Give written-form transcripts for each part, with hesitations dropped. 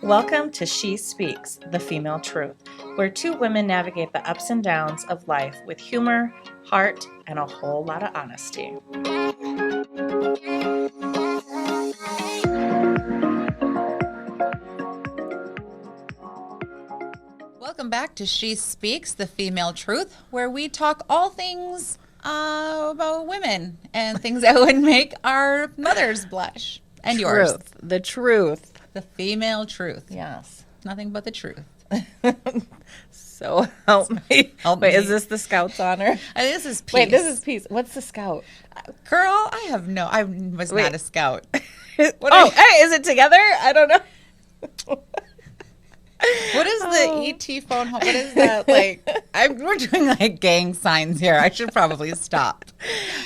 Welcome to She Speaks, the Female Truth, where two women navigate the ups and downs of life with humor, heart, and a whole lot of honesty. Welcome back to She Speaks, the Female Truth, where we talk all things about women and things that would make our mothers blush. And yours. The truth. The female truth. Yes. Nothing but the truth. So help me. Wait, is this the Scout's honor? This is peace. Wait, this is peace. What's the Scout? Girl, I was not a Scout. Hey, is it together? I don't know. What is the ET phone home? What is that like? We're doing like gang signs here. I should probably stop.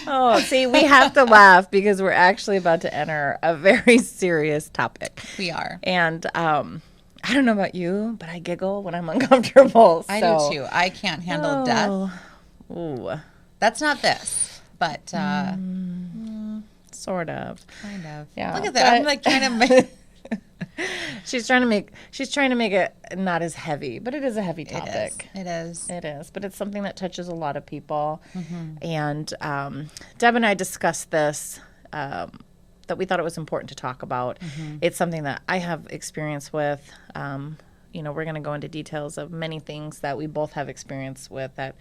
Oh, see, we have to laugh because we're actually about to enter a very serious topic. We are. And I don't know about you, but I giggle when I'm uncomfortable. I do too. I can't handle death. Ooh. That's not this, but Sort of. Kind of. Yeah. Look at that. I'm like trying to make She's trying to make it not as heavy, but it is a heavy topic. It is. But it's something that touches a lot of people. Mm-hmm. And Deb and I discussed this, that we thought it was important to talk about. Mm-hmm. It's something that I have experience with. We're going to go into details of many things that we both have experience with. That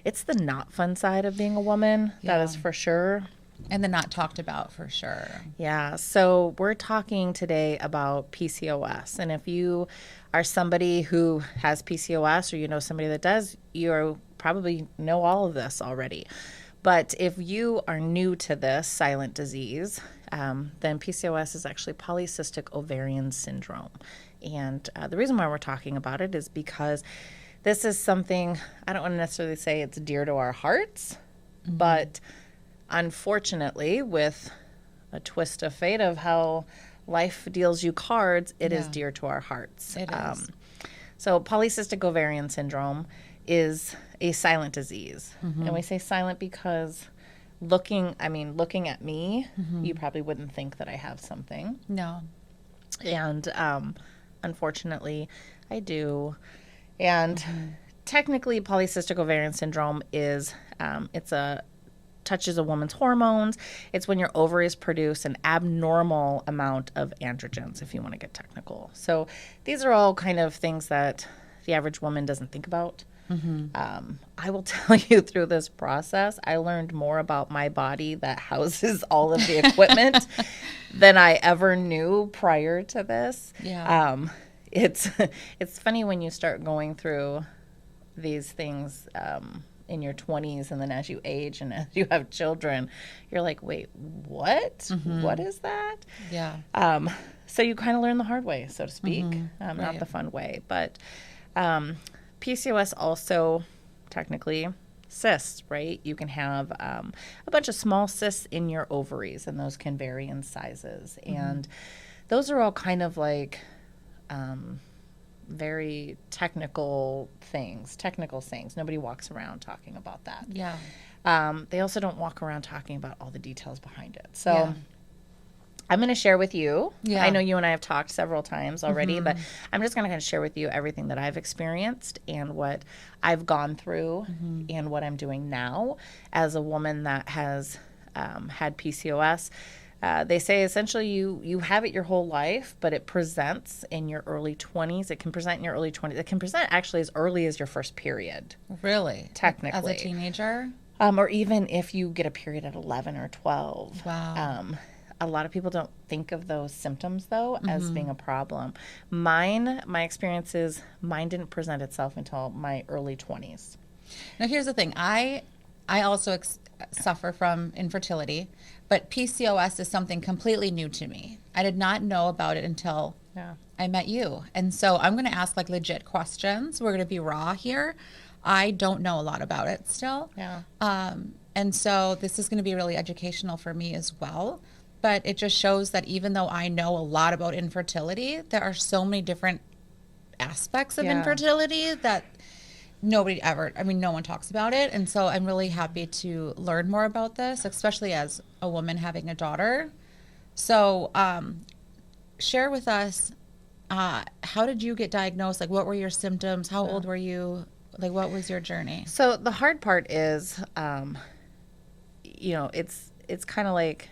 it's the not fun side of being a woman. Yeah. That is for sure. And the not talked about for sure. Yeah. So we're talking today about PCOS. And if you are somebody who has PCOS or you know somebody that does, you probably know all of this already. But if you are new to this silent disease, then PCOS is actually polycystic ovarian syndrome. And the reason why we're talking about it is because this is something, I don't want to necessarily say it's dear to our hearts, mm-hmm. but unfortunately, with a twist of fate of how life deals you cards, it is dear to our hearts. It is. So polycystic ovarian syndrome is a silent disease. Mm-hmm. And we say silent because looking at me, mm-hmm. you probably wouldn't think that I have something. No. And unfortunately, I do. And mm-hmm. technically, polycystic ovarian syndrome is touches a woman's hormones. It's when your ovaries produce an abnormal amount of androgens, if you want to get technical. So these are all kind of things that the average woman doesn't think about. Mm-hmm. I will tell you through this process, I learned more about my body that houses all of the equipment than I ever knew prior to this. Yeah. It's funny when you start going through these things, in your 20s, and then as you age and as you have children, you're like, wait, what? Mm-hmm. What is that? Yeah. So you kind of learn the hard way, so to speak, mm-hmm. Not right. the fun way. But PCOS also technically cysts, right? You can have a bunch of small cysts in your ovaries, and those can vary in sizes. Mm-hmm. And those are all kind of like very technical things. Nobody walks around talking about that. Yeah. They also don't walk around talking about all the details behind it. So I'm going to share with you. Yeah. I know you and I have talked several times already, mm-hmm. but I'm just going to kind of share with you everything that I've experienced and what I've gone through mm-hmm. and what I'm doing now as a woman that has had PCOS. They say essentially you have it your whole life, but it presents in your early 20s. It can present in your early 20s. It can present actually as early as your first period. Really? Technically. As a teenager? Or even if you get a period at 11 or 12. Wow. A lot of people don't think of those symptoms, though, mm-hmm. as being a problem. My experience is mine didn't present itself until my early 20s. Now, here's the thing. I also suffer from infertility, but PCOS is something completely new to me. I did not know about it until I met you. And so I'm going to ask like legit questions. We're going to be raw here. I don't know a lot about it still. Yeah. And so this is going to be really educational for me as well. But it just shows that even though I know a lot about infertility, there are so many different aspects of infertility that no one talks about it. And so I'm really happy to learn more about this, especially as a woman having a daughter. So share with us How did you get diagnosed? Like, what were your symptoms? How old were you? Like, what was your journey? So the hard part is, it's kind of like,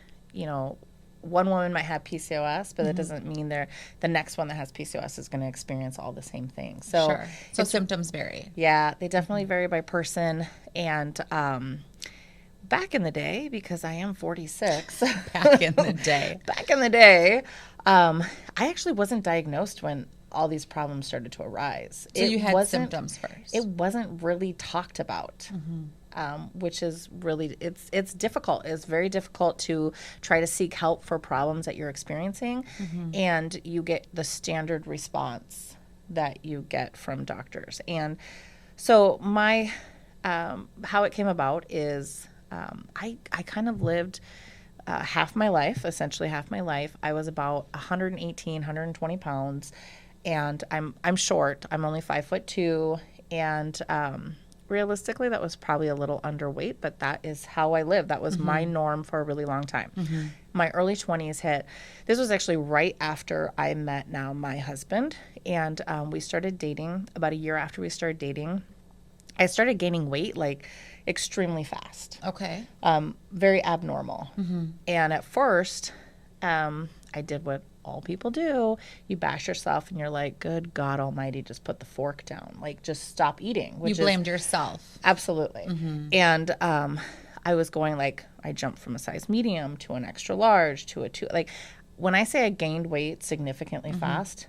one woman might have PCOS, but that doesn't mean the next one that has PCOS is going to experience all the same things. So, Sure. So symptoms vary. Yeah, they definitely vary by person. And back in the day, because I am 46, Back in the day. back in the day, I actually wasn't diagnosed when all these problems started to arise. So you had symptoms first. It wasn't really talked about. Which is really it's difficult. It's very difficult to try to seek help for problems that you're experiencing, and you get the standard response that you get from doctors. And so my how it came about is I kind of lived essentially half my life. I was about 118, 120 pounds, and I'm short. I'm only 5'2", and realistically, that was probably a little underweight, but that is how I lived. That was my norm for a really long time. My early 20s hit. This was actually right after I met now my husband, and we started dating. About a year after we started dating, I started gaining weight like extremely fast. Okay. Very abnormal. And at first, I did what all people do. You bash yourself and you're like, good God almighty, just put the fork down. Like, just stop eating. You blamed yourself. Absolutely. And I was going like, I jumped from a size medium to an extra large to a 2. Like, when I say I gained weight significantly fast,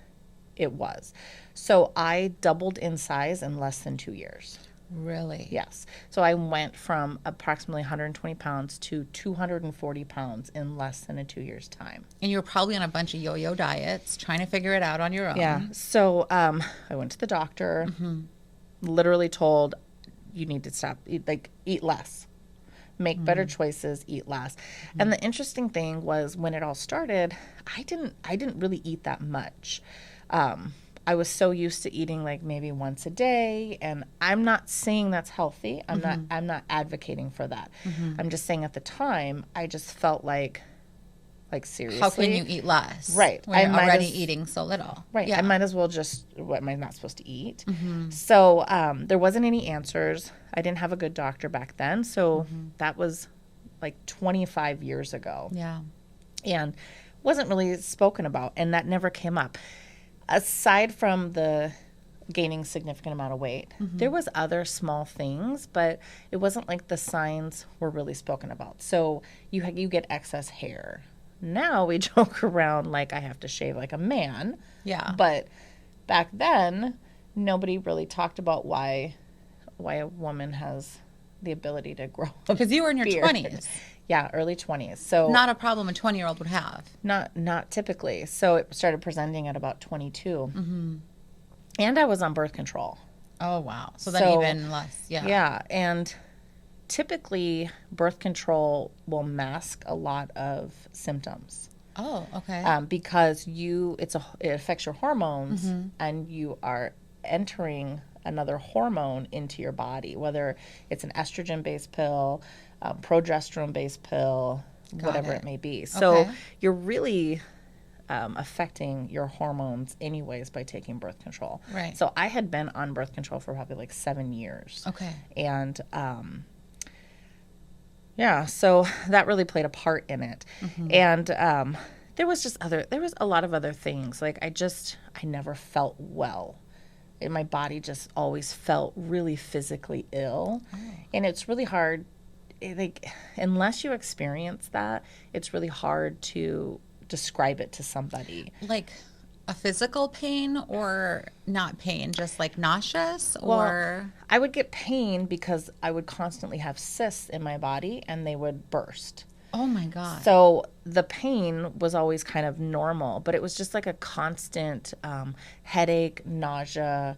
it was. So I doubled in size in less than 2 years. Really? Yes. So I went from approximately 120 pounds to 240 pounds in less than a 2 years' time. And you were probably on a bunch of yo-yo diets, trying to figure it out on your own. Yeah. So I went to the doctor, literally told, you need to stop, eat less, make better choices, eat less. And the interesting thing was when it all started, I didn't really eat that much. I was so used to eating like maybe once a day, and I'm not saying that's healthy. I'm not advocating for that. I'm just saying at the time I just felt like seriously. How can you eat less? Right. When you're already eating so little. Right. Yeah. I might as well what am I not supposed to eat? So there wasn't any answers. I didn't have a good doctor back then. So that was like 25 years ago. Yeah. And wasn't really spoken about, and that never came up. Aside from the gaining significant amount of weight, there was other small things, but it wasn't like the signs were really spoken about. So you get excess hair. Now we joke around like I have to shave like a man. Yeah. But back then, nobody really talked about why a woman has the ability to grow a Because you were in your beard. 20s. Yeah, early 20s. So Not a problem a 20-year-old would have. not typically. So it started presenting at about 22. And I was on birth control. Oh, wow. So then even less. Yeah. Yeah, and typically birth control will mask a lot of symptoms. Oh, okay. Because it affects your hormones, and you are entering another hormone into your body, whether it's an estrogen-based pill, progesterone-based pill, whatever it may be. So you're really affecting your hormones anyways by taking birth control. Right. So I had been on birth control for probably like 7 years. Okay. And so that really played a part in it. And there was a lot of other things. Like I never felt well. And my body just always felt really physically ill. And it's really hard, unless you experience that, it's really hard to describe it to somebody. Like a physical pain or not pain, just like nauseous or? Well, I would get pain because I would constantly have cysts in my body and they would burst. Oh my God. So the pain was always kind of normal, but it was just like a constant headache, nausea.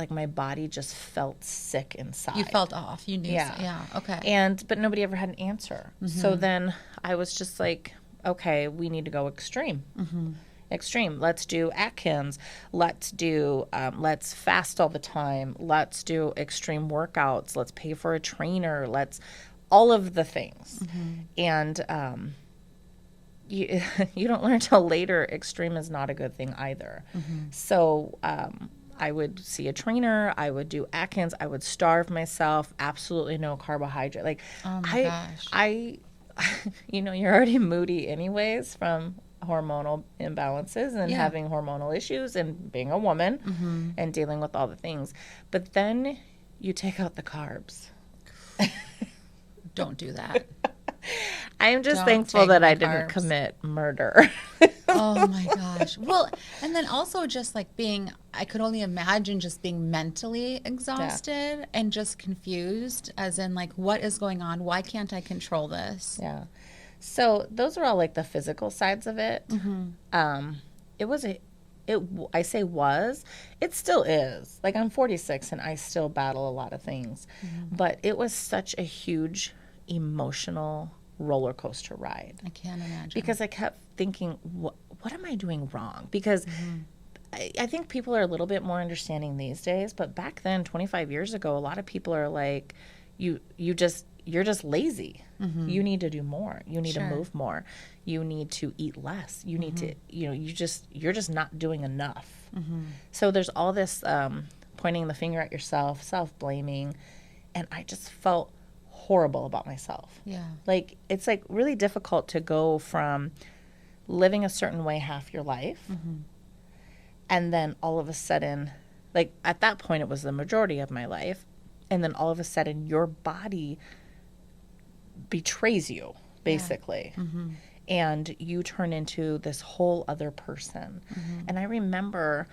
My body just felt sick inside. You felt off. You knew. Yeah. Okay. But nobody ever had an answer. So then I was just like, okay, we need to go extreme. Extreme. Let's do Atkins. Let's fast all the time. Let's do extreme workouts. Let's pay for a trainer. All of the things. And you, you don't learn till later extreme is not a good thing either. So I would see a trainer, I would do Atkins, I would starve myself, absolutely no carbohydrate. Like Oh my gosh. I you're already moody anyways from hormonal imbalances and Yeah. having hormonal issues and being a woman and dealing with all the things. But then you take out the carbs. Don't do that. I am just Don't thankful take that my I didn't carbs. commit murder. Oh my gosh. Well, and then also just like I could only imagine just being mentally exhausted and just confused, as in, like, what is going on? Why can't I control this? Yeah. So those are all like the physical sides of it. It was I say was, it still is. Like I'm 46 and I still battle a lot of things. But it was such a huge emotional roller coaster ride. I can't imagine. Because I kept thinking, what am I doing wrong? Because I think people are a little bit more understanding these days, but back then, 25 years ago, a lot of people are like, you're just lazy. You need to do more. You need to move more. You need to eat less. You need to, you're just not doing enough. So there's all this pointing the finger at yourself, self-blaming, and I just felt horrible about myself. Yeah. Like it's like really difficult to go from living a certain way half your life and then all of a sudden, like at that point it was the majority of my life, and then all of a sudden your body betrays you basically. And you turn into this whole other person. And I remember,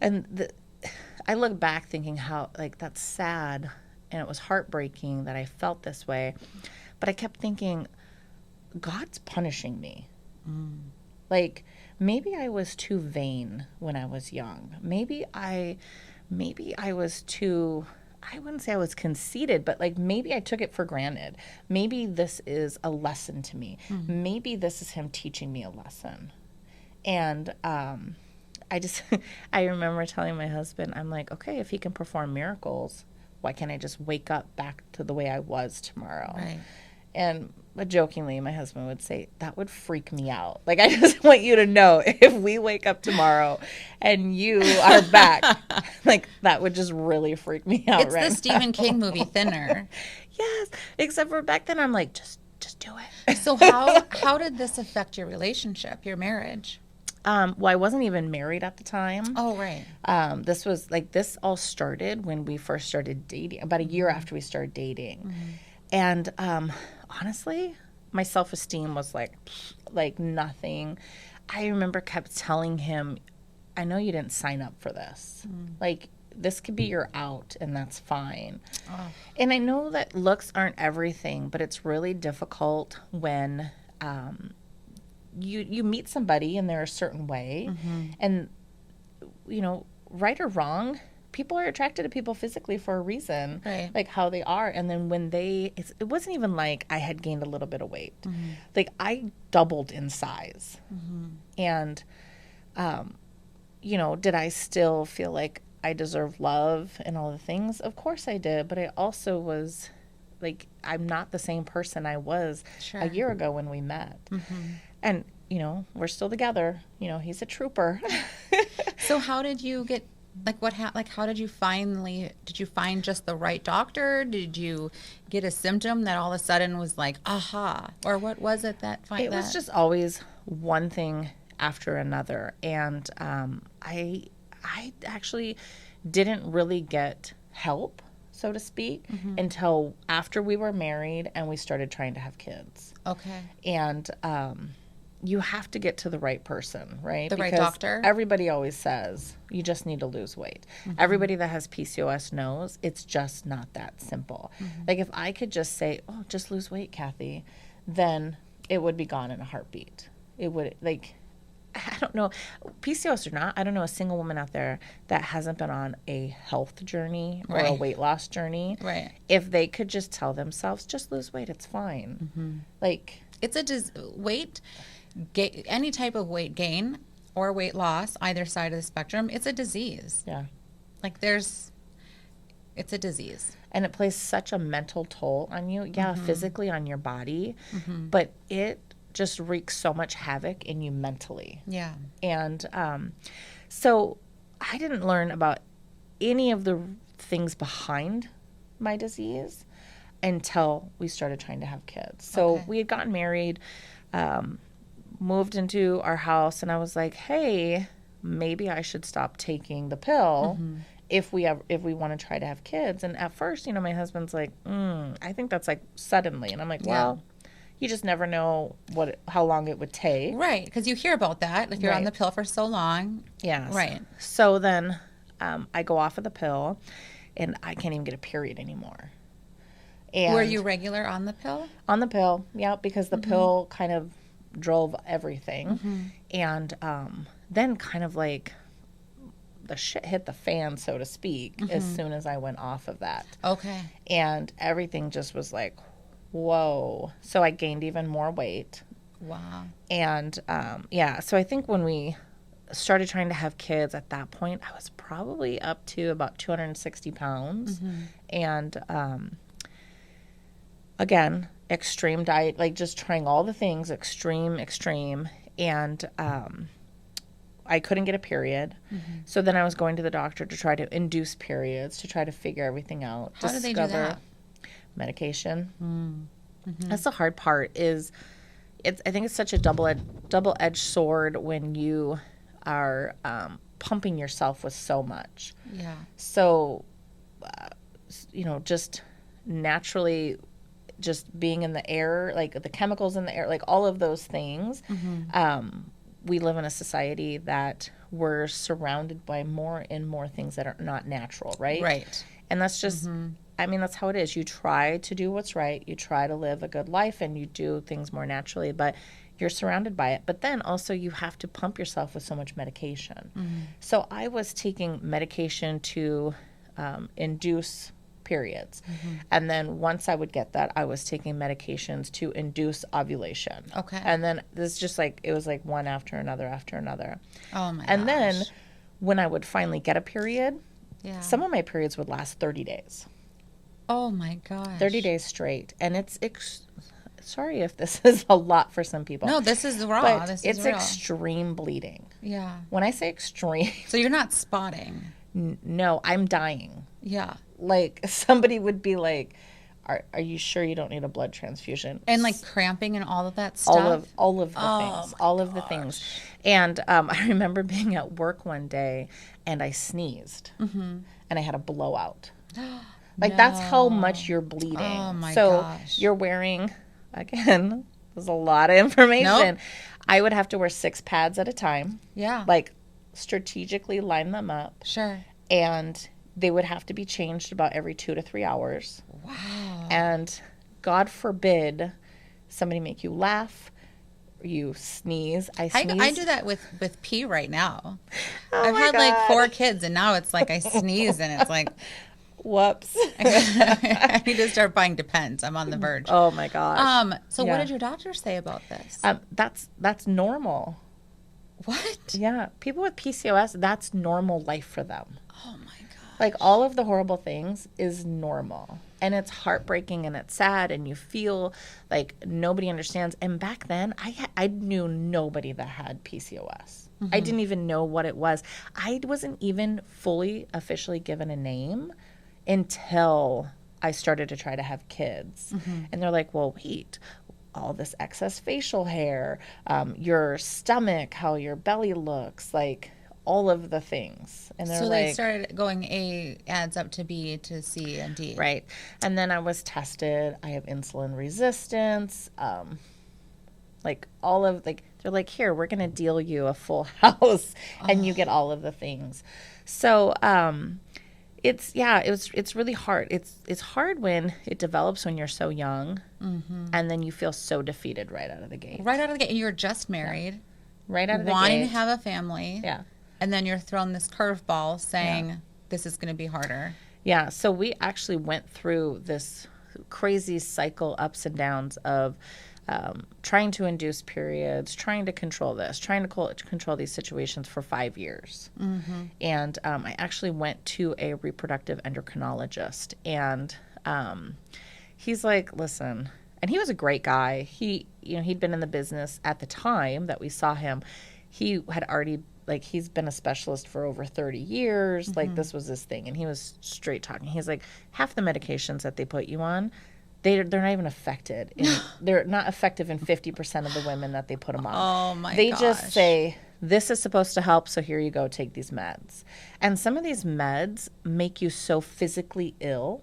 I look back thinking how, like, that's sad and it was heartbreaking that I felt this way. But I kept thinking, God's punishing me. Like, maybe I was too vain when I was young. Maybe I was too, I wouldn't say I was conceited, but like maybe I took it for granted. Maybe this is a lesson to me. Maybe this is him teaching me a lesson. And I remember telling my husband, I'm like, okay, if he can perform miracles, why can't I just wake up back to the way I was tomorrow? Right. And jokingly, my husband would say, that would freak me out. Like, I just want you to know, if we wake up tomorrow and you are back, like, that would just really freak me out. It's the Stephen King movie, Thinner. Yes. Except for back then, I'm like, just do it. So how did this affect your relationship, your marriage? Well, I wasn't even married at the time. Oh, right. This was like, this all started when we first started dating, about a year after we started dating. And honestly, my self-esteem was like nothing. I remember kept telling him, I know you didn't sign up for this. Like, this could be your out, and that's fine. And I know that looks aren't everything, but it's really difficult when you meet somebody and they're a certain way. And, right or wrong, people are attracted to people physically for a reason, Right. like how they are. And then when it wasn't even like I had gained a little bit of weight. Like I doubled in size. And, did I still feel like I deserve love and all the things? Of course I did. But I also was like, I'm not the same person I was a year ago when we met. And, we're still together. He's a trooper. So how did you get, how did you find just the right doctor? Did you get a symptom that all of a sudden was like, aha? Or what was it It was just always one thing after another. And I actually didn't really get help, so to speak, until after we were married and we started trying to have kids. Okay. And you have to get to the right person, right? The right Because doctor? Everybody always says you just need to lose weight. Everybody that has PCOS knows it's just not that simple. Like if I could just say, oh, just lose weight, Kathy, then it would be gone in a heartbeat. It would, like, I don't know, PCOS or not, I don't know a single woman out there that hasn't been on a health journey or a weight loss journey. Right. If they could just tell themselves, just lose weight, it's fine. Like, It's any type of weight gain or weight loss, either side of the spectrum, it's a disease. yeah. Like it's a disease. And it plays such a mental toll on you. Yeah, physically on your body, but it just wreaks so much havoc in you mentally. Yeah. And so I didn't learn about any of the things behind my disease until we started trying to have kids. So we had gotten married, moved into our house, and I was like, hey, maybe I should stop taking the pill if we want to try to have kids. And at first, my husband's like, I think that's like suddenly. And I'm like, well, you just never know how long it would take. Right, because you hear about that if you're on the pill for so long. Yes. Right. So then I go off of the pill, and I can't even get a period anymore. And were you regular on the pill? On the pill, yeah, because the pill kind of drove everything. And then kind of like the shit hit the fan, so to speak, as soon as I went off of that. Okay. And everything just was like, whoa. So I gained even more weight. Wow. And so I think when we started trying to have kids at that point, I was probably up to about 260 pounds. And again, extreme diet, like just trying all the things, extreme. And I couldn't get a period. So then I was going to the doctor to try to induce periods, to try to figure everything out. How do they do that? Medication. That's the hard part is I think it's such a double-edged sword when you are pumping yourself with so much. Yeah. So, just naturally just being in the air, like the chemicals in the air, like all of those things. We live in a society that we're surrounded by more and more things that are not natural, right? Right. And that's just, that's how it is. You try to do what's right. You try to live a good life, and you do things more naturally, but you're surrounded by it. But then also you have to pump yourself with so much medication. So I was taking medication to induce periods. And then once I would get that, I was taking medications to induce ovulation. Okay. And then this just like, it was like one after another. Oh my gosh. And then when I would finally get a period, some of my periods would last 30 days. Oh my gosh. 30 days straight. And it's sorry if this is a lot for some people. No, this is raw. But this it's is real. extreme bleeding. Yeah. When I say extreme, So you're not spotting. no, I'm dying. Yeah. Like somebody would be like, are you sure you don't need a blood transfusion? And like cramping and all of that stuff. All of the things. And I remember being at work one day and I sneezed and I had a blowout. Like that's how much you're bleeding. Oh my so gosh. you're wearing, again, there's a lot of information. Nope. I would have to wear 6 pads at a time. Yeah. Like strategically line them up. Sure. And they would have to be changed about every 2 to 3 hours. Wow. And God forbid somebody make you laugh, you sneeze. I sneeze. I do that with pee right now. Oh I've my had like God. 4 kids, and now it's like I sneeze and it's like, whoops. I need to start buying Depends. I'm on the verge. Oh my gosh. So Yeah. what did your doctor say about this? That's normal. What? Yeah. People with PCOS, that's normal life for them. Oh my God. Like all of the horrible things is normal. And it's heartbreaking and it's sad and you feel like nobody understands. And back then, I knew nobody that had PCOS. I didn't even know what it was. I wasn't even fully officially given a name until I started to try to have kids. And they're like, well, wait, all this excess facial hair, your stomach, how your belly looks, like all of the things. And they're So like, they started going A adds up to B to C and D. right. And then I was tested. I have insulin resistance. Like all of they're like, here, we're going to deal you a full house and you get all of the things. So, it's really hard. It's hard when it develops when you're so young and then you feel so defeated right out of the gate. Right out of the gate. You're just married. Right out of the wanting gate. to have a family. Yeah. And then you're thrown this curveball saying this is going to be harder. Yeah. So we actually went through this crazy cycle, ups and downs of trying to induce periods, trying to control this, trying to control these situations for 5 years. And I actually went to a reproductive endocrinologist, and he's like, listen, And he was a great guy. He'd been in the business at the time that we saw him. He had already, like, he's been a specialist for over 30 years. Like, this was his thing. And he was straight talking. He's like, half the medications that they put you on, they're not even affected. They're not effective in 50% of the women that they put them on. Oh, my They gosh. just say, this is supposed to help, so here you go, take these meds. And some of these meds make you so physically ill.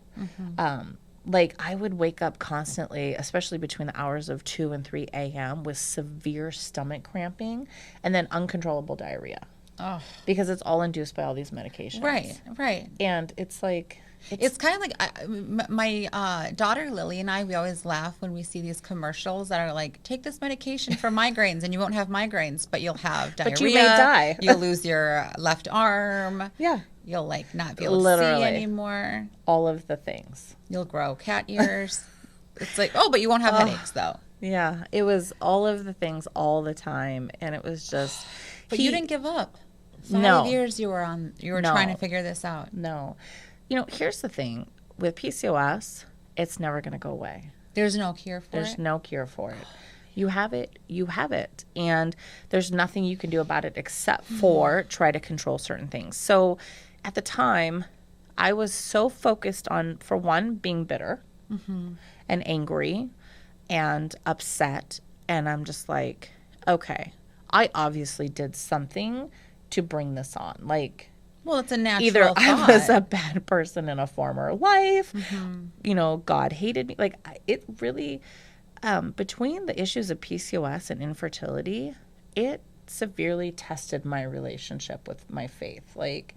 Like, I would wake up constantly, especially between the hours of 2 and 3 a.m. with severe stomach cramping and then uncontrollable diarrhea. Oh. Because it's all induced by all these medications. Right. And it's like... It's kind of like my daughter Lily and I, we always laugh when we see these commercials that are like, take this medication for migraines and you won't have migraines, but you'll have diarrhea. But you may die. You'll lose your left arm. Yeah. You'll like not be able to see anymore. All of the things. You'll grow cat ears. It's like, oh, but you won't have headaches though. Yeah. It was all of the things all the time. And it was just... But you didn't give up. 5 years you were trying to figure this out. No. You know, here's the thing. With PCOS, it's never going to go away. There's no cure for it? There's no cure for it. You have it, you have it. And there's nothing you can do about it except for try to control certain things. So at the time, I was so focused on, for one, being bitter and angry and upset. And I'm just like, okay, I obviously did something to bring this on. Like... Well, it's a natural Either thought. I was a bad person in a former life, you know, God hated me. Like, it really, between the issues of PCOS and infertility, it severely tested my relationship with my faith, like,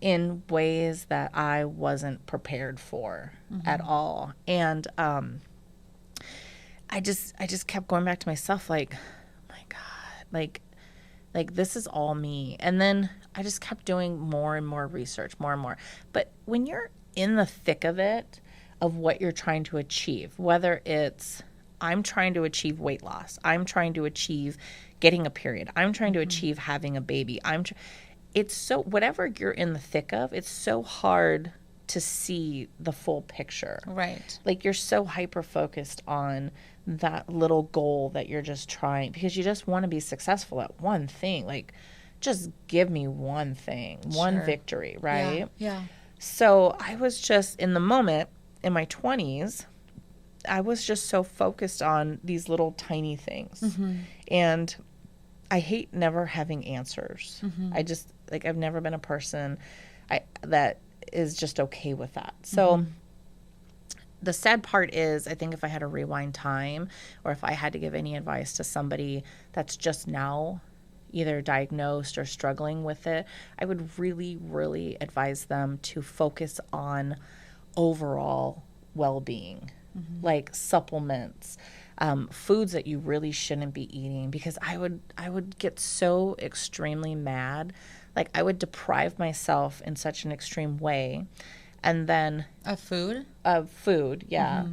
in ways that I wasn't prepared for at all. And I just kept going back to myself, like, oh my God, like this is all me. And then I just kept doing more and more research, more and more. But when you're in the thick of it, of what you're trying to achieve, whether it's I'm trying to achieve weight loss, I'm trying to achieve getting a period, I'm trying to achieve having a baby, it's so, whatever you're in the thick of, it's so hard to see the full picture. Right. Like, you're so hyper focused on that little goal that you're just trying, because you just want to be successful at one thing. Like, just give me one thing, one victory, right? Yeah. So I was just, in the moment, in my 20s, I was just so focused on these little tiny things. And I hate never having answers. I just, like, I've never been a person that is just okay with that. So the sad part is, I think if I had to rewind time, or if I had to give any advice to somebody that's just now either diagnosed or struggling with it, I would really, really advise them to focus on overall well-being, like supplements, foods that you really shouldn't be eating, because I would get so extremely mad. Like, I would deprive myself in such an extreme way. And then... Of food? Of food, yeah.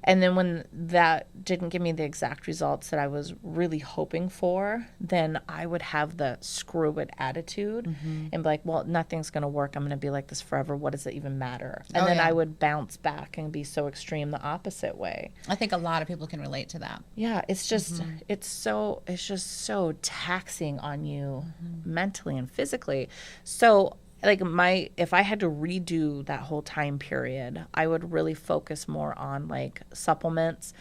And then when that didn't give me the exact results that I was really hoping for, then I would have the screw it attitude and be like, well, nothing's going to work. I'm going to be like this forever. What does it even matter? And then I would bounce back and be so extreme the opposite way. I think a lot of people can relate to that. Yeah, it's just, it's just so taxing on you mentally and physically. So, like, if I had to redo that whole time period, I would really focus more on, like, supplements,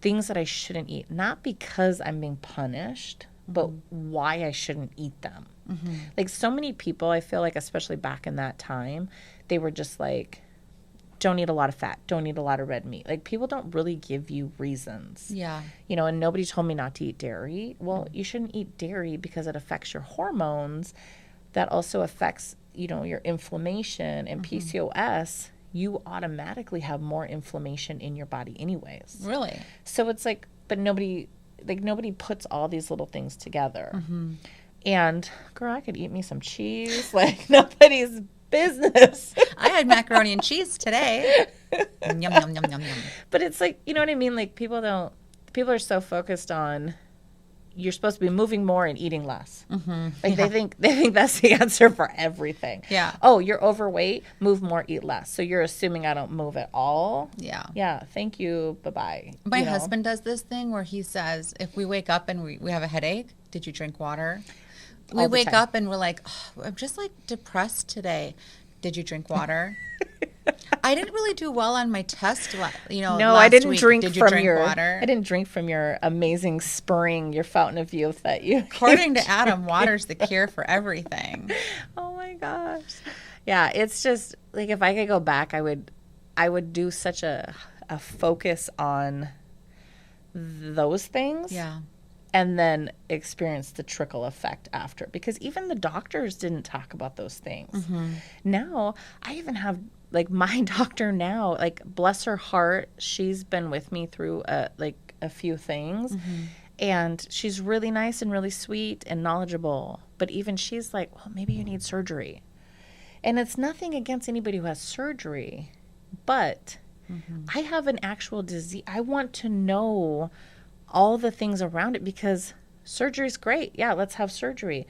things that I shouldn't eat, not because I'm being punished, but why I shouldn't eat them. Like, so many people, I feel like, especially back in that time, they were just like, don't eat a lot of fat, don't eat a lot of red meat. Like, people don't really give you reasons. Yeah. You know, and nobody told me not to eat dairy. Well, you shouldn't eat dairy because it affects your hormones. That also affects, you know, your inflammation. And PCOS, you automatically have more inflammation in your body anyways. Really? So it's like, but nobody puts all these little things together. And girl, I could eat me some cheese like nobody's business. I had macaroni and cheese today. Yum, yum, yum, yum, yum. But it's like, you know what I mean? Like, people are so focused on you're supposed to be moving more and eating less. Like they think that's the answer for everything. Yeah. Oh, you're overweight, move more, eat less. So you're assuming I don't move at all. Yeah. Yeah. Thank you. Bye-bye. My husband does this thing where he says, if we wake up and we have a headache, did you drink water? We wake up and we're like, oh, I'm just like depressed today. Did you drink water? I didn't really do well on my test, No, last I didn't week. drink Did you from drink your water? I didn't drink from your amazing spring, your fountain of youth that you According to Adam, water's the cure for everything. Oh my gosh. Yeah, it's just like if I could go back, I would do such a focus on those things. Yeah. And then experience the trickle effect after, because even the doctors didn't talk about those things. Now I even have like my doctor now, like bless her heart, she's been with me through a few things, and she's really nice and really sweet and knowledgeable, but even she's like, well, maybe you need surgery. And it's nothing against anybody who has surgery, but I have an actual disease. I want to know all the things around it, because surgery's great. Yeah, let's have surgery.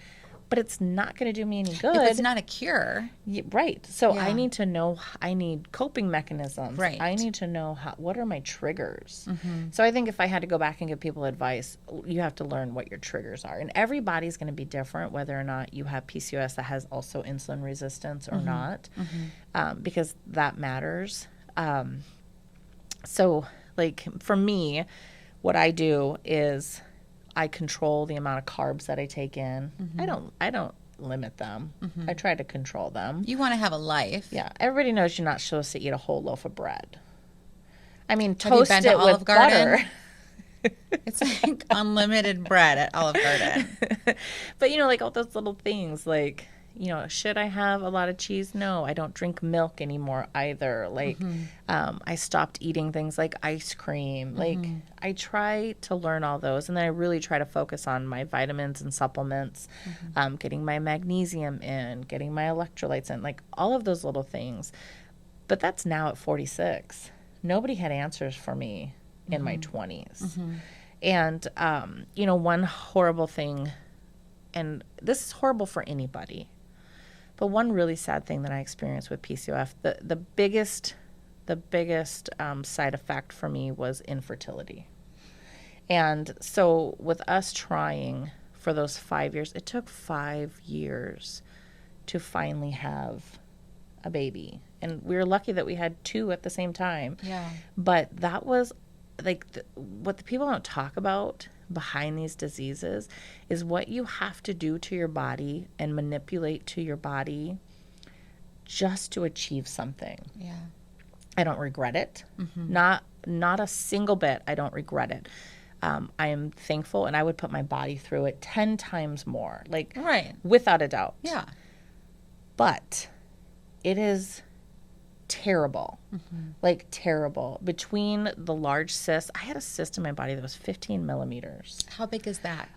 But it's not going to do me any good. If it's not a cure. Right. So Yeah. I need to know, I need coping mechanisms. Right. I need to know what are my triggers. So I think if I had to go back and give people advice, you have to learn what your triggers are. And everybody's going to be different, whether or not you have PCOS that has also insulin resistance or not, because that matters. So like for me, what I do is I control the amount of carbs that I take in. I don't limit them. I try to control them. You want to have a life. Yeah. Everybody knows you're not supposed to eat a whole loaf of bread. I mean, Have you toast been to it Olive with Garden? butter. It's like unlimited bread at Olive Garden. But, like all those little things, like, should I have a lot of cheese? No, I don't drink milk anymore either. Like, I stopped eating things like ice cream. Like, I try to learn all those. And then I really try to focus on my vitamins and supplements, getting my magnesium in, getting my electrolytes in, like all of those little things. But that's now at 46. Nobody had answers for me in my 20s. And, one horrible thing, and this is horrible for anybody, but one really sad thing that I experienced with PCOS, the biggest side effect for me was infertility. And so with us trying for those 5 years, it took 5 years to finally have a baby. And we were lucky that we had 2 at the same time. Yeah. But that was like what the people don't talk about behind these diseases is what you have to do to your body and manipulate to your body just to achieve something. Yeah. I don't regret it. Not a single bit. I don't regret it. I am thankful, and I would put my body through it 10 times more, like Right. without a doubt. Yeah. But it is terrible, like terrible. Between the large cyst, I had a cyst in my body that was 15 millimeters. How big is that?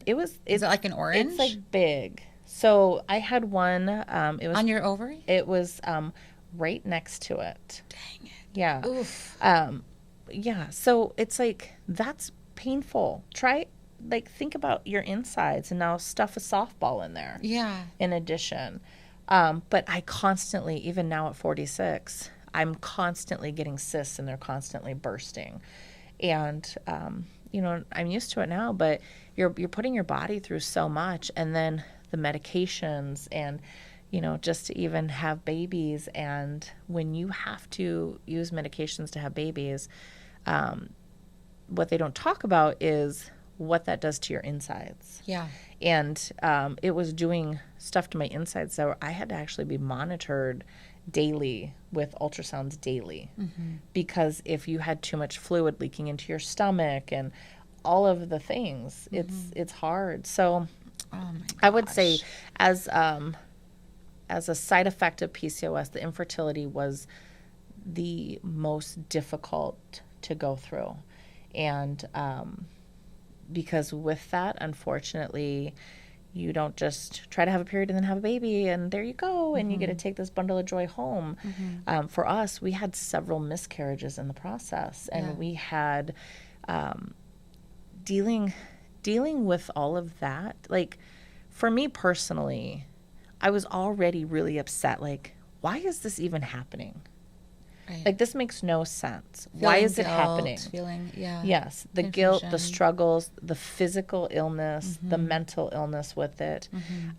Is Is it like an orange? It's like big. So I had one. It was on your ovary? It was right next to it. Dang it. Yeah. Oof. Yeah. So it's like that's painful. Think about your insides and now stuff a softball in there. Yeah. In addition. But I constantly, even now at 46, I'm constantly getting cysts and they're constantly bursting. And, I'm used to it now, but you're putting your body through so much, and then the medications and, just to even have babies. And when you have to use medications to have babies, what they don't talk about is what that does to your insides. Yeah. And it was doing stuff to my insides, so I had to actually be monitored daily with ultrasounds daily, because if you had too much fluid leaking into your stomach and all of the things, it's hard. So Oh my gosh. I would say as a side effect of PCOS, the infertility was the most difficult to go through. And because with that, unfortunately, you don't just try to have a period and then have a baby and there you go and you get to take this bundle of joy home. For us, we had several miscarriages in the process, and we had dealing dealing with all of that, like for me personally, I was already really upset. Like, why is this even happening? Right. Like, this makes no sense. Why is it happening? Yes, the guilt, the struggles, the physical illness, the mental illness with it.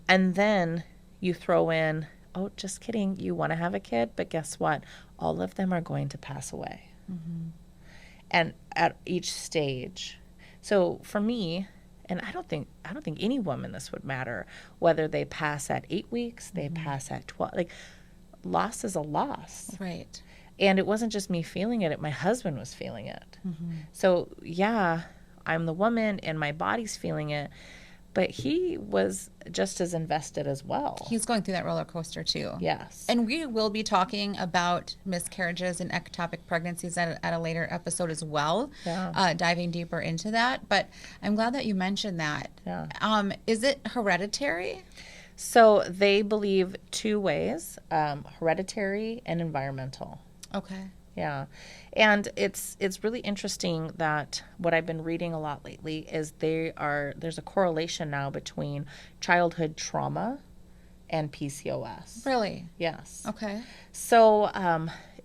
And then you throw in, oh, just kidding, you want to have a kid, but guess what? All of them are going to pass away. And at each stage. So for me, and I don't think any woman this would matter, whether they pass at 8 weeks, they pass at 12, like, loss is a loss. Right. And it wasn't just me feeling it, my husband was feeling it. So, yeah, I'm the woman and my body's feeling it, but he was just as invested as well. He's going through that roller coaster too. Yes. And we will be talking about miscarriages and ectopic pregnancies at a later episode as well, diving deeper into that. But I'm glad that you mentioned that. Yeah. Is it hereditary? So they believe 2 ways, hereditary and environmental. Okay. Yeah. And it's really interesting that what I've been reading a lot lately is there's a correlation now between childhood trauma and PCOS. Really? Yes. Okay. So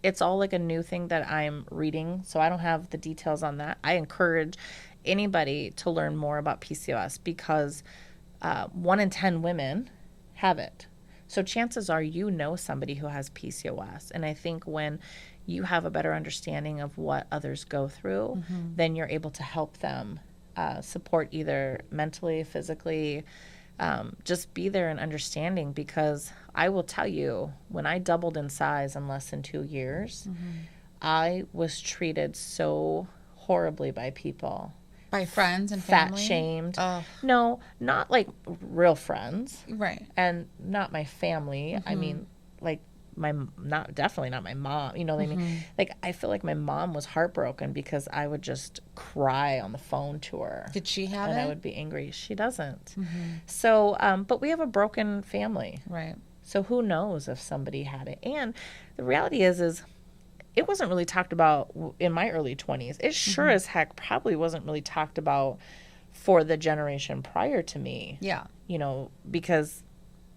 it's all like a new thing that I'm reading. So I don't have the details on that. I encourage anybody to learn more about PCOS because 1 in 10 women have it. So chances are you know somebody who has PCOS. And I think when you have a better understanding of what others go through, then you're able to help them support either mentally, physically, just be there and understanding. Because I will tell you, when I doubled in size in less than 2 years, I was treated so horribly by people. By friends and family? Fat shamed. No, not like real friends. Right. And not my family. I mean, like definitely not my mom. You know what I mean? Like, I feel like my mom was heartbroken because I would just cry on the phone to her. Did she have and it? I would be angry. She doesn't. So, but we have a broken family. Right. So who knows if somebody had it? And the reality is it wasn't really talked about in my early 20s. It sure as heck probably wasn't really talked about for the generation prior to me. Yeah. You know, because,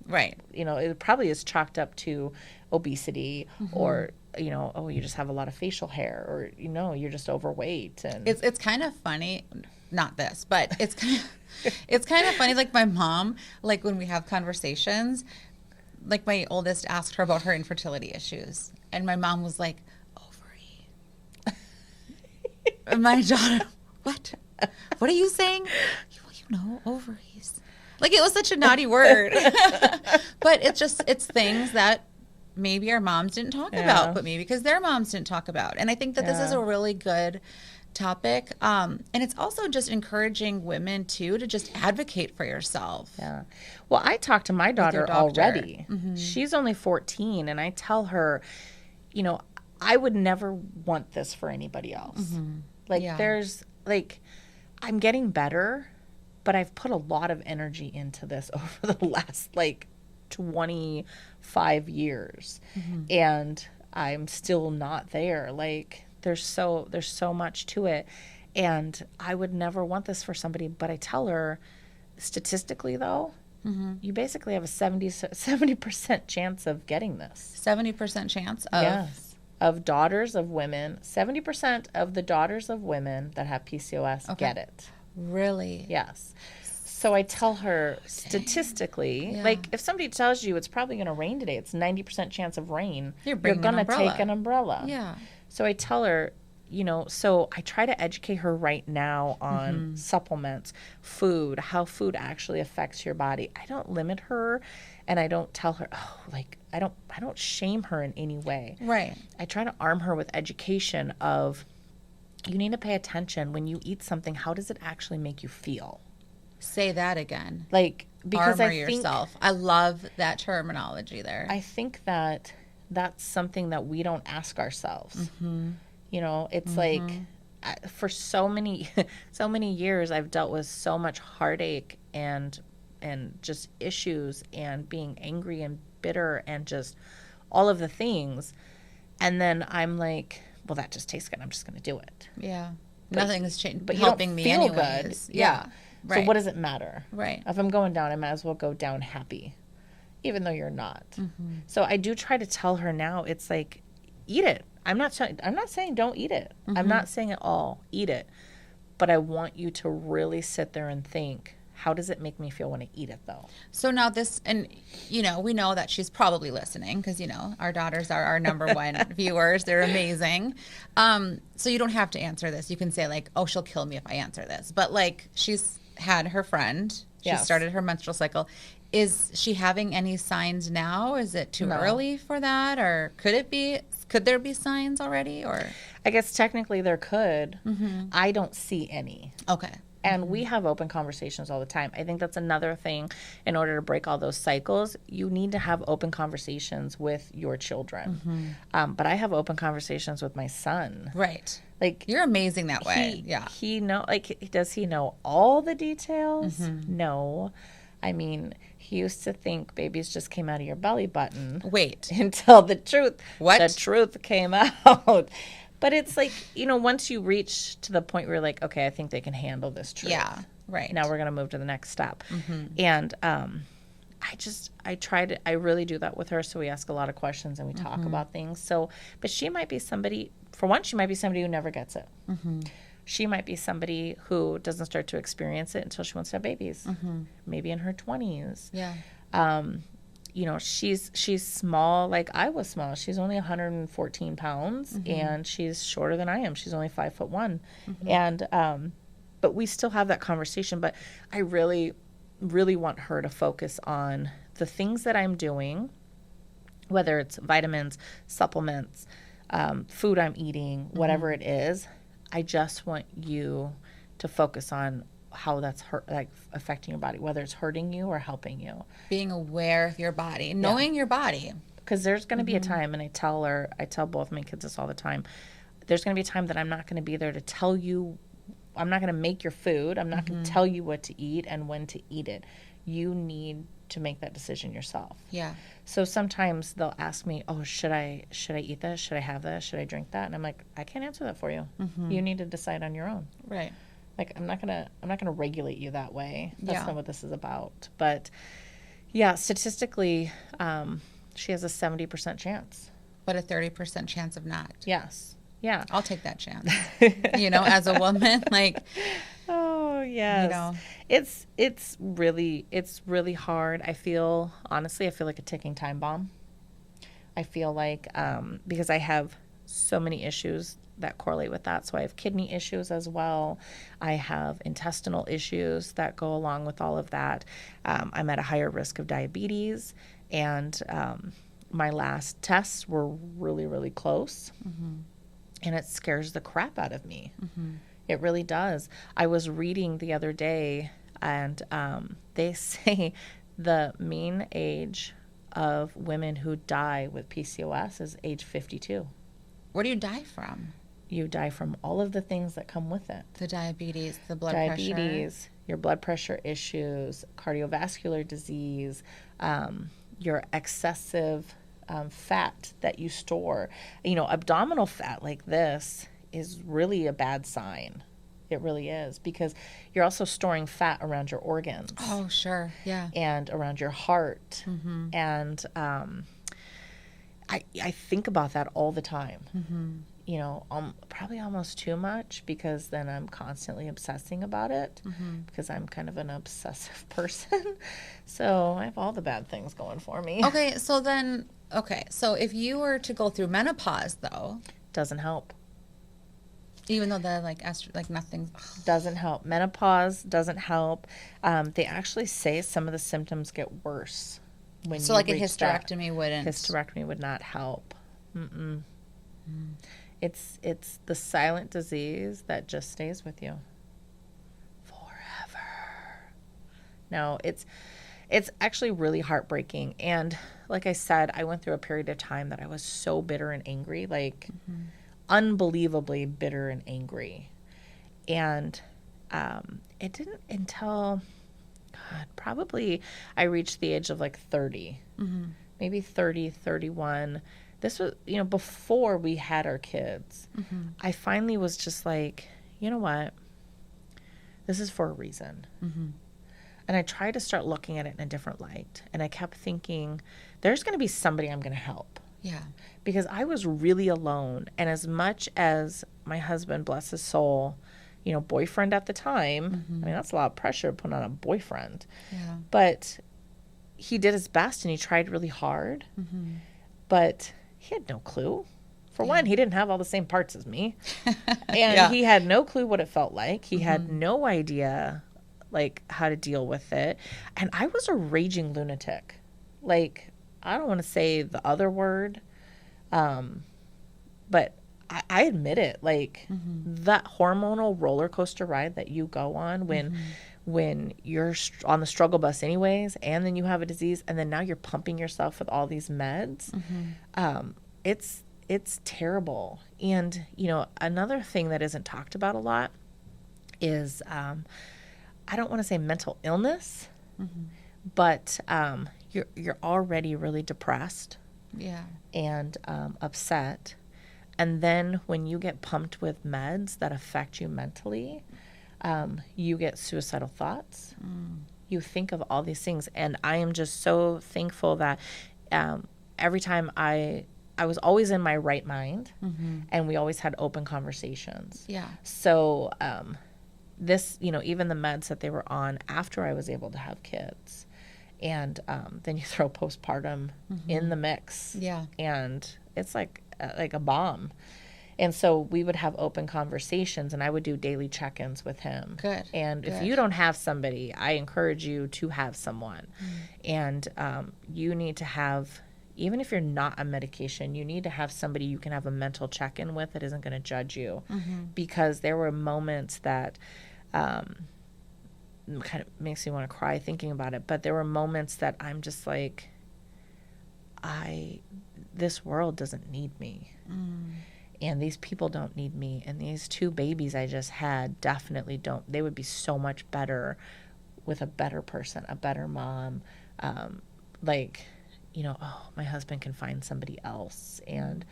right. You know, it probably is chalked up to obesity or, you know, oh, you just have a lot of facial hair or, you know, you're just overweight. And it's kind of funny, not this, but it's kind of funny. Like my mom, like when we have conversations, like my oldest asked her about her infertility issues. And my mom was like, and my daughter, what are you saying? You know, ovaries. Like, it was such a naughty word. But it's things that maybe our moms didn't talk about, but maybe because their moms didn't talk about. And I think that this is a really good topic. And it's also just encouraging women, too, to just advocate for yourself. Yeah. Well, I talked to my daughter already. She's only 14, and I tell her, you know, I would never want this for anybody else. Like, there's, like, I'm getting better, but I've put a lot of energy into this over the last, like, 25 years. And I'm still not there. Like, there's so much to it. And I would never want this for somebody. But I tell her, statistically, though, you basically have a 70% chance of getting this. 70% chance of? Yes. Of daughters of women, 70% of the daughters of women that have PCOS get it. Really? Yes. So I tell her, statistically, like if somebody tells you it's probably going to rain today, it's 90% chance of rain, you're going to take an umbrella. Yeah. So I tell her, you know, so I try to educate her right now on supplements, food, how food actually affects your body. I don't limit her. And I don't tell her, oh, like, I don't shame her in any way. Right. I try to arm her with education of, you need to pay attention when you eat something, how does it actually make you feel? Say that again. Like, because Armor yourself. I love that terminology there. I think that that's something that we don't ask ourselves. You know, it's like, for so many years, I've dealt with so much heartache and just issues and being angry and bitter and just all of the things. And then I'm like, well, that just tastes good. I'm just going to do it. Yeah. Nothing has changed. But helping you me don't feel anyways. good. Yeah. So what does it matter? Right. If I'm going down, I might as well go down happy, even though you're not. So I do try to tell her now, it's like, eat it. I'm not saying don't eat it. I'm not saying at all, eat it. But I want you to really sit there and think, how does it make me feel when I eat it, though? So now this, and, you know, we know that she's probably listening because, you know, our daughters are our number one viewers. They're amazing. So you don't have to answer this. You can say, like, oh, she'll kill me if I answer this. But, like, she's had her friend. She started her menstrual cycle. Is she having any signs now? Is it too early for that? Or could there be signs already? Or I guess technically there could. I don't see any. Okay. And we have open conversations all the time. I think that's another thing. In order to break all those cycles, you need to have open conversations with your children. But I have open conversations with my son. Right. Like, you're amazing that way. Does he know all the details? No. I mean, he used to think babies just came out of your belly button. Wait. Until the truth came out. But it's like, you know, once you reach to the point where you're like, okay, I think they can handle this truth. Yeah, right. Now we're going to move to the next step. And I really do that with her. So we ask a lot of questions and we talk about things. So, but she might be somebody, for one, she might be somebody who never gets it. She might be somebody who doesn't start to experience it until she wants to have babies, maybe in her 20s. Yeah. You know, she's small like I was small. She's only 114 pounds and she's shorter than I am. She's only 5'1". And but we still have that conversation. But I really, really want her to focus on the things that I'm doing, whether it's vitamins, supplements, food I'm eating, whatever it is. I just want you to focus on how that's affecting your body, whether it's hurting you or helping you. Being aware of your body, knowing your body. Because there's going to be a time, and I tell both my kids this all the time, there's going to be a time that I'm not going to be there to tell you, I'm not going to make your food, I'm not going to tell you what to eat and when to eat it. You need to make that decision yourself. Yeah. So sometimes they'll ask me, oh, should I eat this? Should I have this? Should I drink that? And I'm like, I can't answer that for you. You need to decide on your own. Right. Like, I'm not gonna regulate you that way. That's not what this is about. But yeah, statistically, she has a 70% chance. But a 30% chance of not. Yes. Yeah. I'll take that chance. You know, as a woman, like. Oh yes. You know. It's really hard. I feel like a ticking time bomb. I feel like because I have so many issues that correlate with that. So I have kidney issues as well. I have intestinal issues that go along with all of that. I'm at a higher risk of diabetes, and my last tests were really, really close, and it scares the crap out of me. It really does. I was reading the other day, and they say the mean age of women who die with PCOS is age 52. Where do you die from? You die from all of the things that come with it. The diabetes, the blood pressure. Your blood pressure issues, cardiovascular disease, your excessive fat that you store. You know, abdominal fat like this is really a bad sign. It really is, because you're also storing fat around your organs. Oh, sure. Yeah. And around your heart. And I think about that all the time. You know, probably almost too much, because then I'm constantly obsessing about it, because I'm kind of an obsessive person. So I have all the bad things going for me. So if you were to go through menopause, though. Doesn't help. Even though the nothing. Doesn't help. Menopause doesn't help. They actually say some of the symptoms get worse. When so like a hysterectomy wouldn't. Hysterectomy would not help. It's the silent disease that just stays with you forever. No, it's actually really heartbreaking. And like I said, I went through a period of time that I was so bitter and angry, like unbelievably bitter and angry. And it didn't until, probably I reached the age of like 30, maybe 30, 31. This was, before we had our kids. I finally was just like, you know what? This is for a reason. And I tried to start looking at it in a different light. And I kept thinking, there's going to be somebody I'm going to help. Yeah. Because I was really alone. And as much as my husband, bless his soul, you know, boyfriend at the time, I mean, that's a lot of pressure to put on a boyfriend. Yeah. But he did his best and he tried really hard. But he had no clue. For one, he didn't have all the same parts as me. And he had no clue what it felt like. He had no idea, like, how to deal with it. And I was a raging lunatic. Like, I don't want to say the other word, but I admit it. Like, that hormonal roller coaster ride that you go on when you're on the struggle bus anyways, and then you have a disease, and then now you're pumping yourself with all these meds, it's terrible. And, you know, another thing that isn't talked about a lot is, I don't want to say mental illness, but you're already really depressed and upset. And then when you get pumped with meds that affect you mentally, you get suicidal thoughts. You think of all these things. And I am just so thankful that every time I was always in my right mind, and we always had open conversations. Yeah. So this, you know, even the meds that they were on after I was able to have kids, and then you throw postpartum in the mix. Yeah. And it's like a bomb. And so we would have open conversations, and I would do daily check-ins with him. Good. And if you don't have somebody, I encourage you to have someone. And you need to have, even if you're not on medication, you need to have somebody you can have a mental check-in with that isn't going to judge you. Because there were moments that kind of makes me want to cry thinking about it. But there were moments that I'm just like, this world doesn't need me. And these people don't need me. And these 2 babies I just had definitely don't. They would be so much better with a better person, a better mom. Like, you know, oh, my husband can find somebody else. And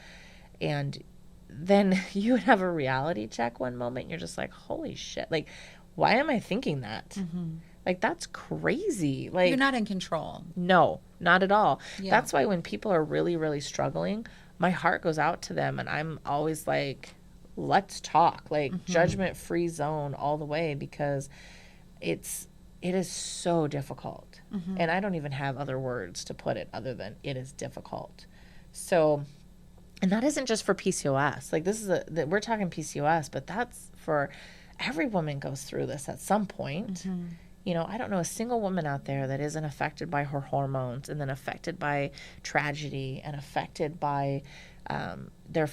then you would have a reality check one moment. And you're just like, holy shit. Like, why am I thinking that? Like, that's crazy. Like, you're not in control. No, not at all. Yeah. That's why when people are really, really struggling, my heart goes out to them, and I'm always like, let's talk, like judgment-free zone all the way, because it is so difficult. And I don't even have other words to put it other than it is difficult. So, and that isn't just for PCOS. Like, this is we're talking PCOS, but that's for every woman goes through this at some point. You know, I don't know a single woman out there that isn't affected by her hormones, and then affected by tragedy, and affected by their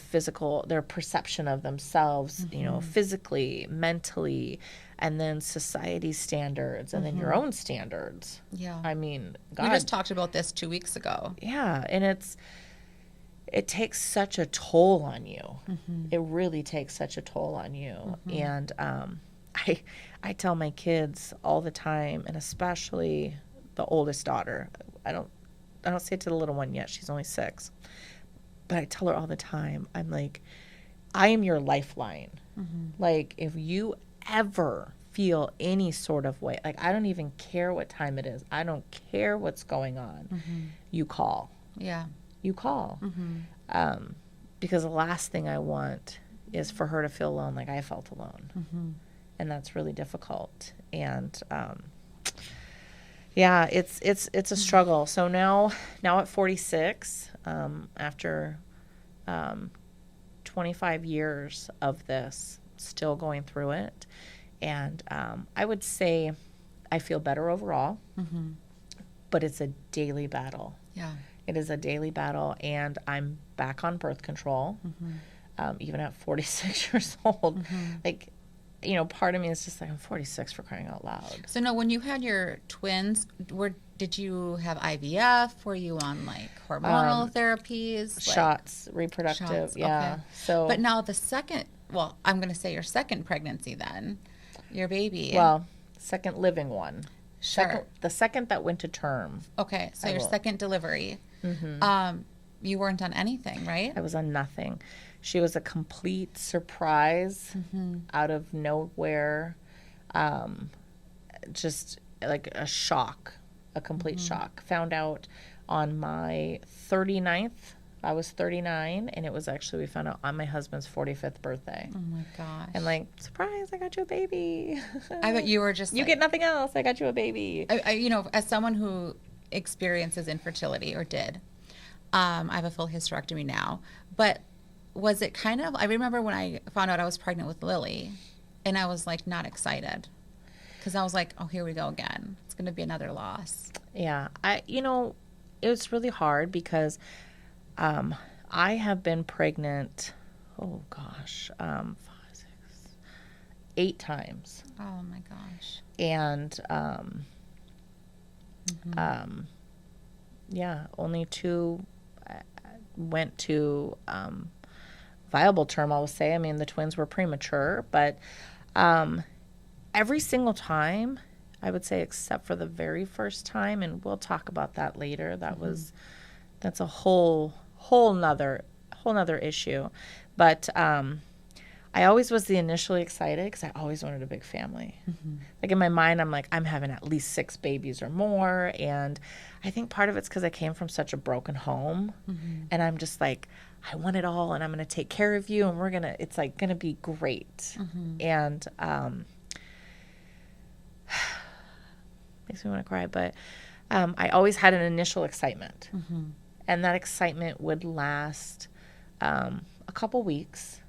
perception of themselves, you know, physically, mentally, and then society's standards, and then your own standards. Yeah. I mean, God. We just talked about this 2 weeks ago. Yeah. And it takes such a toll on you. It really takes such a toll on you. And I tell my kids all the time, and especially the oldest daughter, I don't say it to the little one yet. She's only 6. But I tell her all the time, I'm like, I am your lifeline. Like, if you ever feel any sort of way, like, I don't even care what time it is. I don't care what's going on. You call. Yeah. You call. Because the last thing I want is for her to feel alone like I felt alone. And that's really difficult. And yeah, it's a struggle. So now at 46, after 25 years of this, still going through it, and I would say I feel better overall, but it's a daily battle. Yeah. It is a daily battle, and I'm back on birth control, even at 46 years old. Like, you know, part of me is just like, I'm 46 for crying out loud. So no, when you had your twins, did you have IVF? Were you on like hormonal therapies? Shots, reproductive, shots, yeah. okay. So, but now the second, well, I'm going to say your second pregnancy then, your baby. well, second living one. Sure. The second that went to term. Okay, so your second delivery. You weren't on anything, right? I was on nothing. She was a complete surprise out of nowhere. just like a shock, a complete shock. Found out on my 39th. I was 39, and it was actually, we found out on my husband's 45th birthday. Oh my gosh. And like, surprise, I got you a baby. I bet you were just You get nothing else. I got you a baby. you know, as someone who experiences infertility or did, I have a full hysterectomy now, but was it kind of, I remember when I found out I was pregnant with Lily, and I was like not excited because I was like, oh, here we go again. It's going to be another loss. Yeah. It was really hard because I have been pregnant, oh gosh, 5, 6, 8 times. Oh my gosh. And yeah, only 2 went to viable term, I will say. I mean, the twins were premature, but every single time, I would say, except for the very first time, and we'll talk about that later. That's a whole nother issue. But I always was the initially excited because I always wanted a big family. Like in my mind, I'm like, I'm having at least 6 babies or more. And I think part of it's because I came from such a broken home, and I'm just like, I want it all, and I'm going to take care of you, and it's like going to be great. And makes me want to cry, but I always had an initial excitement, and that excitement would last a couple weeks,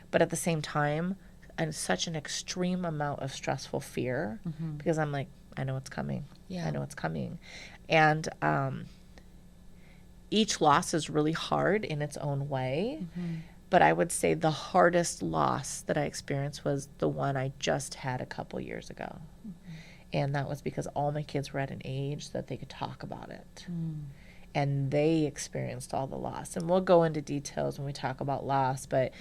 but at the same time, and such an extreme amount of stressful fear, because I'm like, I know it's coming. Yeah. I know it's coming. And each loss is really hard in its own way, but I would say the hardest loss that I experienced was the one I just had a couple years ago. And that was because all my kids were at an age that they could talk about it. And they experienced all the loss. And we'll go into details when we talk about loss. But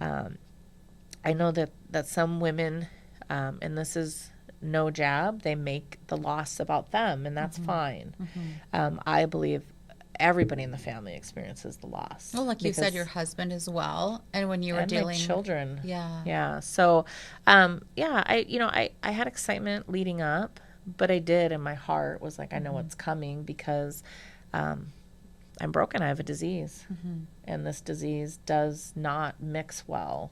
I know that some women, and this is no jab, they make the loss about them, and that's fine. I believe everybody in the family experiences the loss. Well, like you said, your husband as well. And when you were dealing with children. Yeah. Yeah. So, I had excitement leading up, but I did in my heart was like, I know what's coming because I'm broken. I have a disease, and this disease does not mix well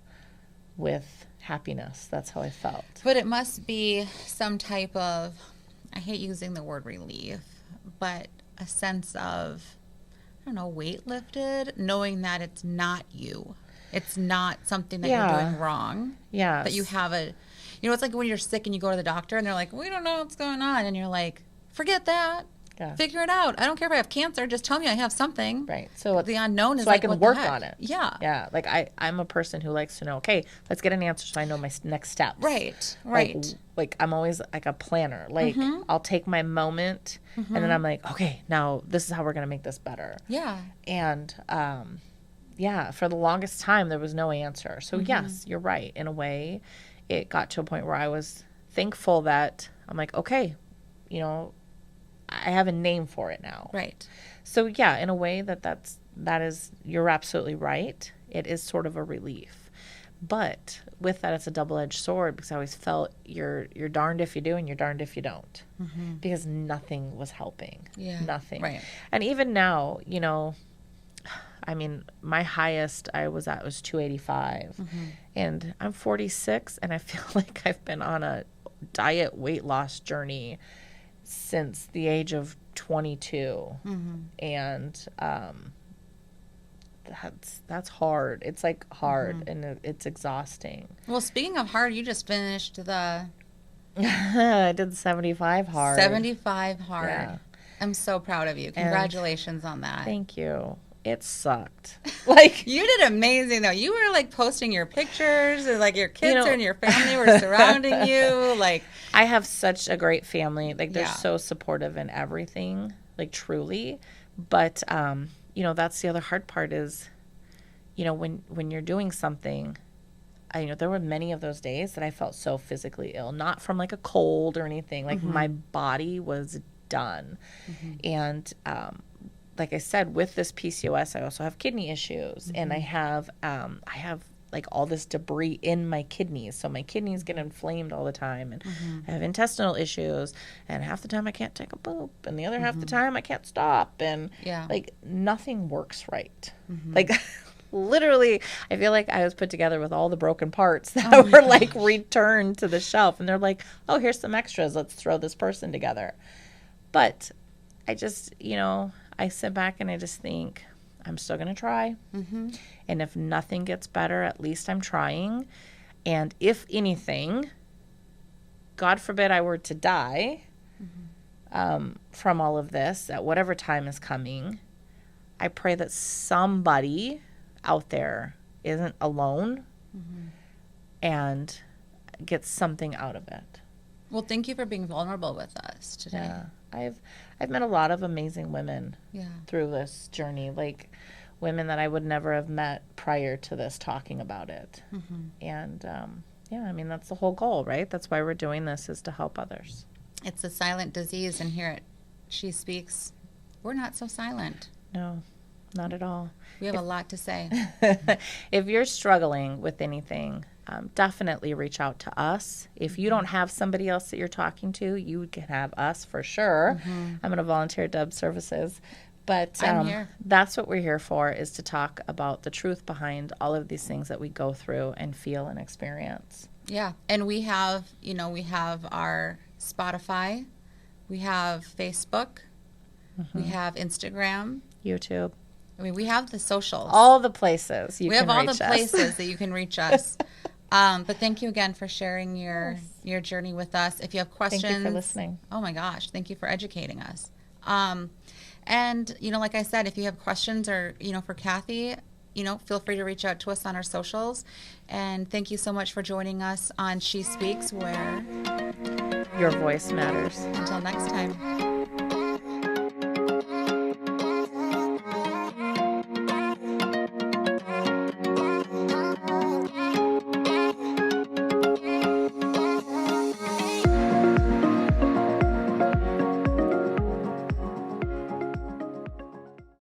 with happiness. That's how I felt. But it must be some type of, I hate using the word relief, but a sense of, I don't know, weight lifted, knowing that it's not you. It's not something that you're doing wrong. Yeah. That you have it's like when you're sick and you go to the doctor and they're like, we don't know what's going on. And you're like, forget that. Yeah. Figure it out. I don't care if I have cancer. Just tell me I have something. Right. So the unknown is so like, I can what work the heck? on it. Yeah. Yeah. Like I'm a person who likes to know, okay, let's get an answer so I know my next steps. Right. Like I'm always like a planner. Like I'll take my moment and then I'm like, okay, now this is how we're going to make this better. Yeah. And for the longest time there was no answer. So yes, you're right. In a way, it got to a point where I was thankful that I'm like, okay, I have a name for it now. Right. So yeah, in a way that is, you're absolutely right. It is sort of a relief. But with that, it's a double-edged sword because I always felt you're darned if you do and you're darned if you don't, because nothing was helping. Yeah. Nothing. Right. And even now, I mean, my highest I was at was 285, and I'm 46, and I feel like I've been on a diet weight loss journey since the age of 22, and that's hard. It's like hard, and it's exhausting. Well, speaking of hard, you just finished the I did 75 hard. 75 hard. Yeah. I'm so proud of you. Congratulations on that. Thank you. It sucked. Like, you did amazing though. You were like posting your pictures, and like your kids and your family were surrounding you. Like, I have such a great family. Like, they're so supportive in everything. Like, truly. But that's the other hard part is, when you're doing something, there were many of those days that I felt so physically ill, not from like a cold or anything. Like my body was done, and like I said, with this PCOS, I also have kidney issues, and I have like all this debris in my kidneys. So my kidneys get inflamed all the time, and I have intestinal issues, and half the time I can't take a poop, and the other half the time I can't stop, and like nothing works right. Like literally, I feel like I was put together with all the broken parts that were like returned to the shelf, and they're like, oh, here's some extras. Let's throw this person together. But I just, I sit back and I just think, I'm still going to try. And if nothing gets better, at least I'm trying. And if anything, God forbid I were to die from all of this at whatever time is coming, I pray that somebody out there isn't alone and gets something out of it. Well, thank you for being vulnerable with us today. Yeah. I've met a lot of amazing women through this journey, like women that I would never have met prior to this talking about it. And I mean, that's the whole goal, right? That's why we're doing this, is to help others. It's a silent disease, and here at She Speaks, we're not so silent. No, not at all. We have a lot to say. If you're struggling with anything, definitely reach out to us. If you don't have somebody else that you're talking to, you can have us for sure. I'm going to volunteer Deb services. But I'm here. That's what we're here for, is to talk about the truth behind all of these things that we go through and feel and experience. Yeah. And we have, we have our Spotify, we have Facebook, we have Instagram, YouTube. I mean, we have the socials. All the places we have all the places that you can reach us. But thank you again for sharing your journey with us. If you have questions. Thank you for listening. Oh, my gosh. Thank you for educating us. And, like I said, if you have questions or, for Kathy, feel free to reach out to us on our socials. And thank you so much for joining us on She Speaks, where your voice matters. Until next time.